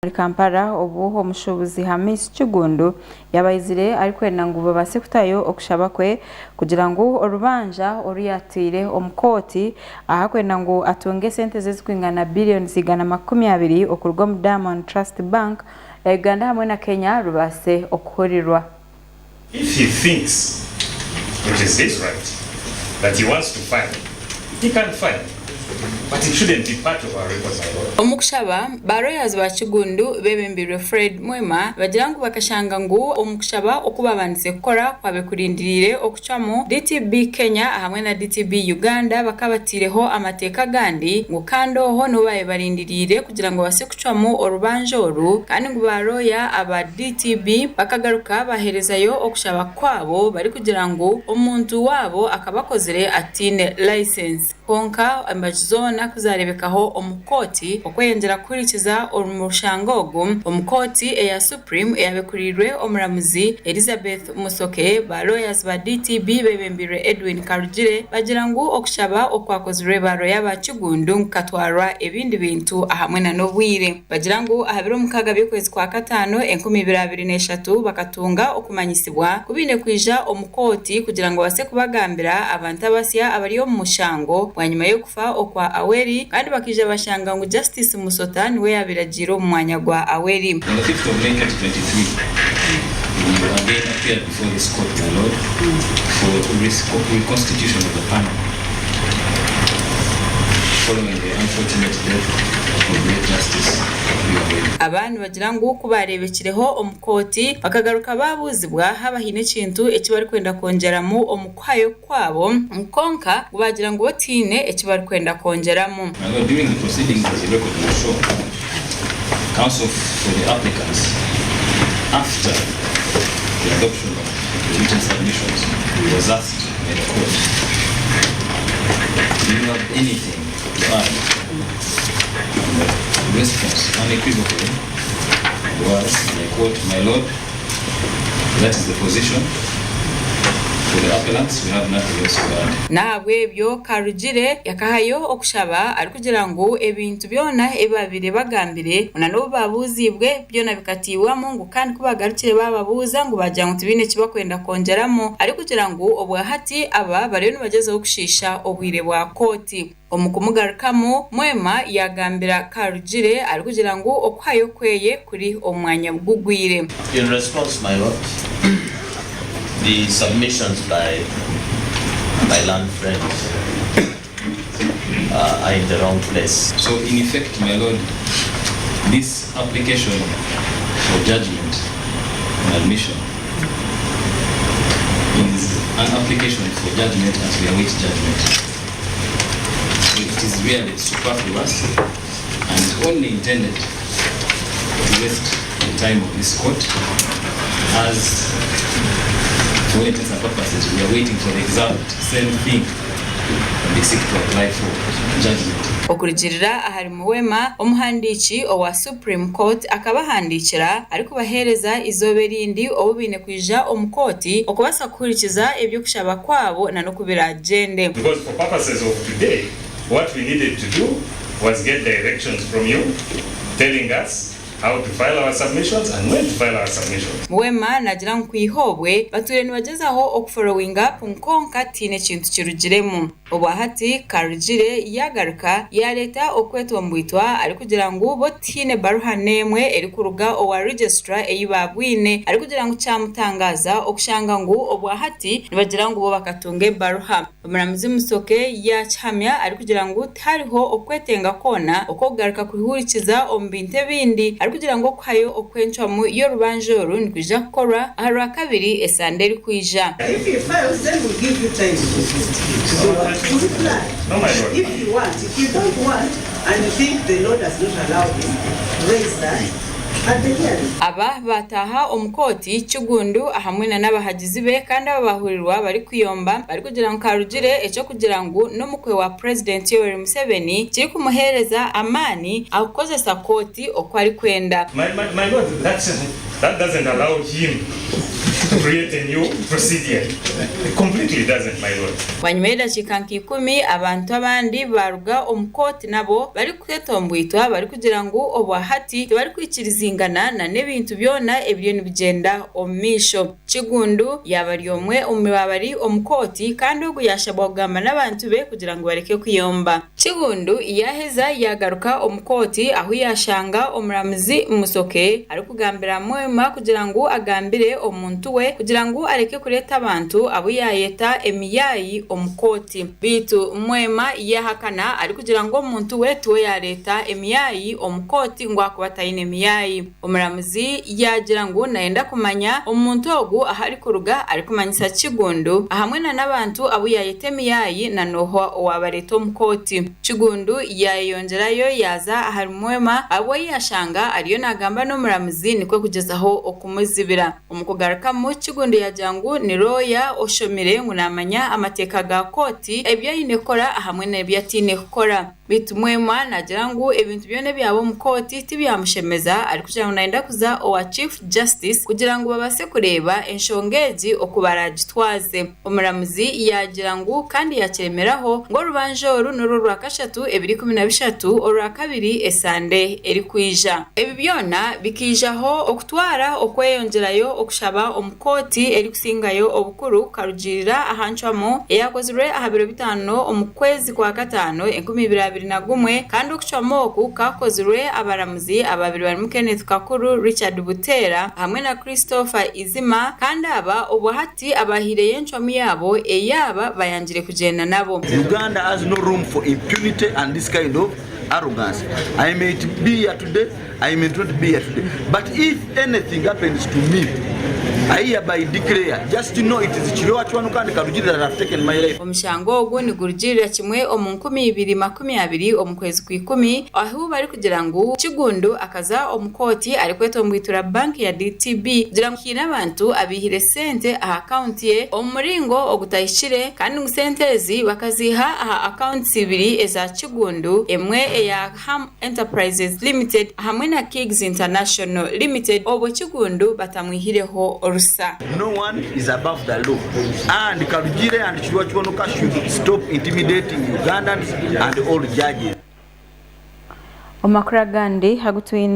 muri Kampala obu omushubuzi Hamis Kigundu yabayizire arikwenda ngo babase kutayo okushaba kwe kugira ngo orubanja oruyatire omukoti ahakwenda ngo atunge sente zezikwingana billion zigana 20 okurwa mu Diamond Trust Bank Uganda hamwe na Kenya rubase okuhorirwa. If he thinks it is his right that he wants to fight, he can fight. But it shouldn't be part of our record. Omukushaba baroyazi ba Kigundu bebembirwe Fred Mwema bagira ngo bakashanga ngo omukushaba okuba bandise kukora kwabe kurindirire okucamo DTB Kenya hamwe na DTB Uganda bakabatireho amateka gandi ngo kandoho no baye barindirire kugira ngo base kucamo orubanjoru kandi ngo baroya aba DTB bakagaruka baherezayo okushaba kwabo bari kugira ngo omuntu wabo akabakozere atine license konka ambazona kuzarebekaho omukoti okwengera kurikiza omushango omukoti eya Supreme eyabekurirwe omuramuzi Elizabeth Musoke ba lawyers ba DTB bebembirwe Edwin Karugire bagira ngo okushaba okwakozwe baroya ba Kigundu katwarwa ebindi bintu ahamwe na nobwire bagira ngo ahabiro mukaga byokwezi kwa 5 2023 bakatunga okumanyisibwa kubine kwija omukoti kugira ngo base kubagambira abantu abasya abariyo mu mushango wanyuma yo kufa okwa Aweri kandi bakije bashanga ngo Justice Musota niwe yabiragiro mu mwanya gwa Aweri. On the 5th of May 2023 we again appeared before this court, my lord, for reconstitution of the panel following the unfortunate death of the Justice abantu bagira ngo kubarebekireho omukoti bakagaruka babuzibwa habahine kintu ekibari kwenda kongeramo omukwayo kwabo mukonka bagira ngo botine ekibari kwenda kongeramo. During the proceedings, as the record will show, counsel for the applicants after the adoption of the written submissions was asked by the court, do you have anything to add? The response unequivocally was, and I quote, "My lord, that is the position. For the appellants, we have nothing else to add." Nabwe byo Karugire yakahayo okushaba ari kugira ngo ebintu byona ebabire bagambire unano babuzibwe byona bikatiwamo ngo kandi kubagarukire bababuza ngo bajya ngo tubine kibakwenda kongeramo ari kugira ngo obwahati aba bari no bagezeho kushisha obwire bwa koti. Omukumugarukamo Mwema yagambira Karugire ari kugira ngo okwayo kweye kuri omwanya bwugwire. In response, my lord, the submissions by my land friends are in the wrong place. So in effect, my lord, this application for judgment and admission is an application for judgment as we await judgment. It is really superfluous and only intended to waste the time of this court, as for all intents and purposes we are waiting for the exact same thing we seek to apply for judgment. Okurigirira ahari muwema omuhandiki owa Supreme Court akabahandikira ari kubahereza izoberindi obubine kwija omukoti okubasa kurikiza ebyo kushaba kwabo na no kubira agende. Because for purposes of today, what we needed to do was get directions from you telling us how to file our submissions and when to file our submissions. Mwema nagira nkwihobwe bature nibagezaho okufollowing up nkonka tine kintu kirugiremo obahati Karugire yagaruka ya leta okwetwa mbwitwa ari kugira ngo botine baruha nemwe eri kuruga owa registrar eyibabwine ari kugira ngo cyamutangaza okushanga ngo obahati nibagira ngo bo bakatunge baruha omuramuzi Musoke ya chamya ari kugira ngo tariho okwetenga kona okogaruka kuhurikiza ombinte bindi ari kugira ngo kwayo okwenchwa mu yo rubanjoru nikija kukora orwakabiri esanderi kwija. If you file, then we'll give you time to reply. No, my lord. If you want, if you don't want, and you think the law does not allow this, raise that at the hearing. Aba bataha omukoti Kigundu ahamwe na nabahagizi be kandi abahurirwa bari kuyomba bari kugira ngo Karugire eco kugira ngo no mukwe wa President Yoweri Museveni kiri kumuhereza amani akozesa koti okwari kwenda. My lord, that doesn't allow him to create a new procedure. It completely doesn't, my lord. Wanyuma y'eddakiika 10 abantu abandi baruga omukoti nabo bari kwetombwitwa bari kugira ngu obwahati tebari kwikirizingana na n'ebintu byona ebyo nibigenda omumisho. Kigundu yabari omwe omubabari omukoti kandi ogu yashabwa kugamba n'abantu be kugira ngu bareke kuyomba. Kigundu yaheza yagaruka omukoti aho yashanga omuramuzi Musoke ari kugambira Mwema kugira ngu agambire omuntu we kugira ngu areke kureta abantu abo yayeta emiyayi omukoti. Bitu Mwema yahakana ari kugira ngo omuntu we tuwe yareta emiyayi omukoti ngo akubatayine emiyayi. Omuramuzi yagira ngu nayenda kumanya omuntu ogu ahari kuruga ari kumanyisa Kigundu hamwe n'abantu abo yayeta emiyayi na noho wabareta omukoti. Kigundu yayongerayo yaza ahari Mwema abo yashanga ariyo nagamba n'omuramuzi nikwe kugezaho okumuzibira. Omukugaruka mu Kigundu yagira ngu ni roya oshomire ngo namanya amateka ga koti ebyo yinekora hamwe n'ebyo atine kukora. Bitu Mwema nagira ngu ebintu byone byabo mukoti tibyamushemeza ari kugira ngo nayenda kuza owa Chief Justice kugira ngo babase kureba enshongeji okubaragitwaze. Omuramuzi yagira ngu kandi yakemeraho ngo rubanje oru n'uru rwa kashatu 2013 orwakabiri esande eri kwija. Ebi byona bikijaho okutwara okweyongerayo okushaba omukoti eri kusingayo obukuru karugirira ahanchwamo eyakozwe aha 5 omukwezi kwa 5 2021 kandi okuchwamo oku kakozwe abaramuzi ababiri bari Kenneth Kakuru Richard Butera hamwe na Christopher Izima kandi aba obuhati abahireye enchwamo yabo eyaba bayangire kugenda nabo. Uganda has no room for impunity and this kind of arrogance. I may be here today, I may not be here today, but if anything happens to me, I hereby declare, just to know it is Chirwachwanu kandi Karugirira that have taken my life. Omushango ogu ni gurugirira kimwe omu 2020 omukwezi kwa 10 aho bari kugira ngu Kigundu akaza omukoti ari kwetombwitura banki ya DTB kugira ngo hina abantu abihire sente aha account ye omuringo ogutayishire kandi ngusentezi bakaziha aha accounts 2 eza Kigundu emwe eya Ham Enterprises Limited hamwe na Kings International Limited obo Kigundu batamwihireho orusa. No one is above the law, and Karugire and Chirwachwanu should stop intimidating Ugandans and all judges. Omakura gandi hagutwin